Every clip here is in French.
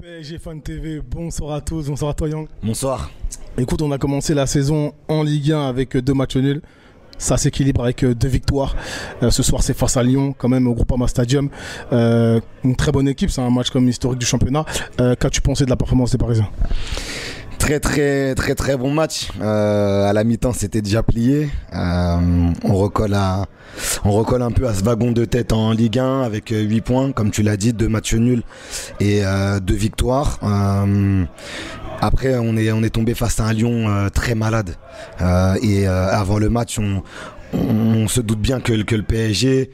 PSG Fan TV, bonsoir à tous, bonsoir à toi Yang. Bonsoir. Écoute, on a commencé la saison en Ligue 1 avec 2 matchs nuls. Ça s'équilibre avec 2 victoires. Ce soir, c'est face à Lyon, quand même, au Groupama Stadium. Une très bonne équipe, c'est un match comme historique du championnat. Qu'as-tu pensé de la performance des Parisiens ? Très bon match. À la mi-temps, c'était déjà plié. On recolle un peu à ce wagon de tête en Ligue 1 avec 8 points, comme tu l'as dit, 2 matchs nuls et 2 victoires. Après, on est tombé face à un Lyon très malade. Avant le match, on se doute bien que le PSG,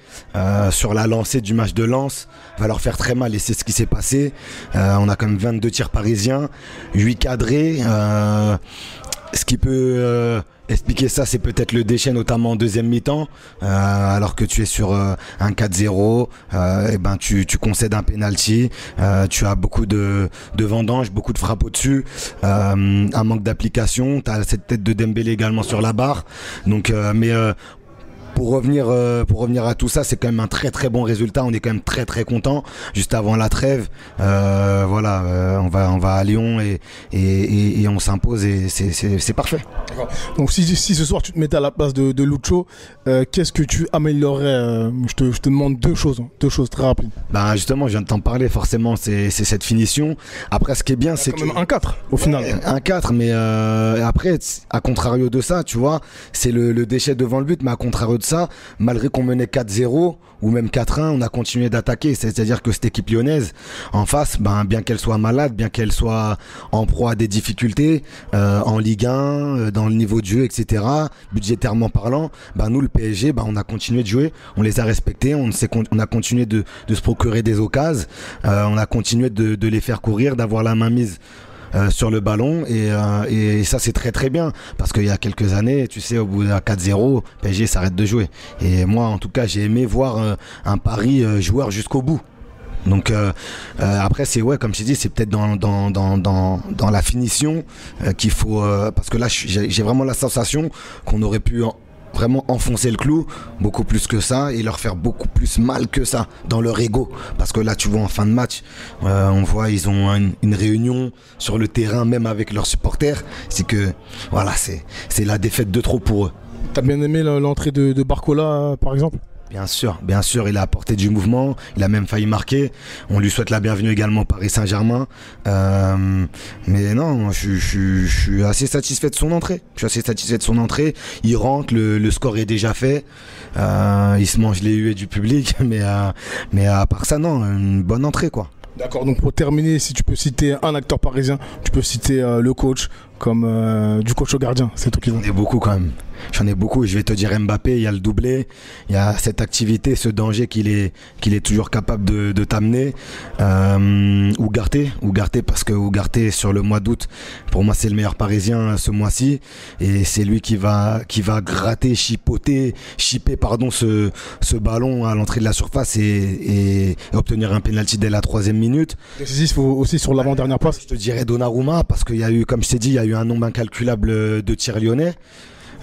sur la lancée du match de Lens, va leur faire très mal et c'est ce qui s'est passé. On a quand même 22 tirs parisiens, 8 cadrés. Ce qui peut expliquer ça, c'est peut-être le déchet, notamment en deuxième mi-temps. Alors que tu es sur un 4-0, tu concèdes un penalty, tu as beaucoup de vendanges, beaucoup de frappes au-dessus, un manque d'application. Tu as cette tête de Dembélé également sur la barre. Donc, pour revenir à tout ça, c'est quand même un très bon résultat. On est quand même très content. Juste avant la trêve, on va à Lyon et on s'impose et c'est parfait. Donc si ce soir tu te mettais à la place de Lucho, qu'est-ce que tu améliorerais je te demande deux choses très rapides. Justement, je viens de t'en parler. Forcément, c'est cette finition. Après, ce qui est bien, c'est quand même un 4 au final. Un 4, mais après, à contrario de ça, tu vois, c'est le déchet devant le but, mais à contrario de ça, malgré qu'on menait 4-0 ou même 4-1, on a continué d'attaquer. C'est-à-dire que cette équipe lyonnaise en face, bien qu'elle soit malade, bien qu'elle soit en proie à des difficultés en Ligue 1, dans le niveau de jeu, etc., budgétairement parlant, nous le PSG, on a continué de jouer, on les a respectés, on a continué de se procurer des occasions, on a continué de les faire courir, d'avoir la main mise sur le ballon et ça c'est très bien parce qu'il y a quelques années, tu sais, au bout d'un 4-0, PSG s'arrête de jouer et moi en tout cas j'ai aimé voir un Paris joueur jusqu'au bout. Donc après c'est comme je t'ai dit, c'est peut-être dans la finition qu'il faut parce que là j'ai vraiment la sensation qu'on aurait pu vraiment enfoncer le clou beaucoup plus que ça et leur faire beaucoup plus mal que ça dans leur ego, parce que là tu vois en fin de match on voit ils ont une réunion sur le terrain même avec leurs supporters. C'est que voilà, c'est la défaite de trop pour eux. T'as bien aimé l'entrée de Barcola par exemple? Bien sûr, il a apporté du mouvement, il a même failli marquer. On lui souhaite la bienvenue également au Paris Saint-Germain. Mais non, je suis assez satisfait de son entrée. Il rentre, le score est déjà fait. Il se mange les huées du public, mais à part ça, non, une bonne entrée quoi. D'accord, donc pour terminer, si tu peux citer un acteur parisien, tu peux citer le coach, comme du coach au gardien, c'est toi qui J'en ai beaucoup quand même. J'en ai beaucoup. Je vais te dire Mbappé, il y a le doublé, il y a cette activité, ce danger qu'il est toujours capable de t'amener. Ugarte, parce que Ugarte sur le mois d'août, pour moi c'est le meilleur parisien ce mois-ci et c'est lui qui va gratter, chipper ce ballon à l'entrée de la surface et obtenir un penalty dès la 3e minute. Décisif aussi sur l'avant-dernière passe. Je te dirais Donnarumma parce qu'il y a eu, comme je t'ai dit, il y a eu un nombre incalculable de tirs lyonnais.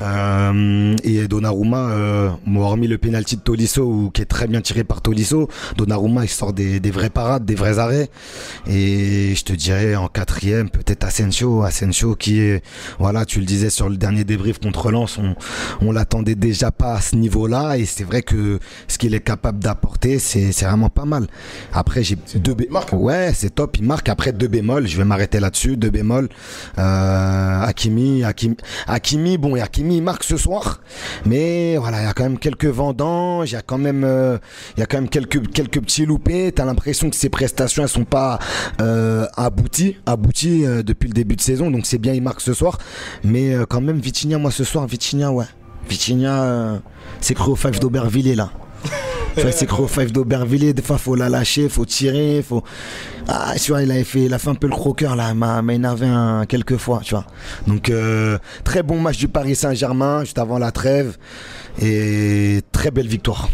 Et Donnarumma, hormis le penalty de Tolisso qui est très bien tiré par Tolisso, Donnarumma il sort des vraies parades, des vrais arrêts. Et je te dirais en 4e peut-être Asensio qui est, voilà, tu le disais sur le dernier débrief contre Lens, on l'attendait déjà pas à ce niveau-là et c'est vrai que ce qu'il est capable d'apporter c'est vraiment pas mal. Après j'ai deux bémols. Ouais, c'est top, il marque. Après 2 bémols, je vais m'arrêter là-dessus. 2 bémols. Hakimi, bon, et Hakimi il marque ce soir, mais voilà, il y a quand même quelques vendanges, il y a quand même quelques petits loupés. T'as l'impression que ses prestations elles sont pas abouties depuis le début de saison, donc c'est bien, il marque ce soir, mais quand même Vitinha, moi ce soir Vitinha c'est cru au 5 d'Aubervilliers là. C'est cru au 5 d'Aubervilliers, des fois faut la lâcher, faut tirer, tu vois, il a fait un peu le croqueur là, m'a énervé quelques fois, tu vois. Donc très bon match du Paris Saint-Germain juste avant la trêve et très belle victoire.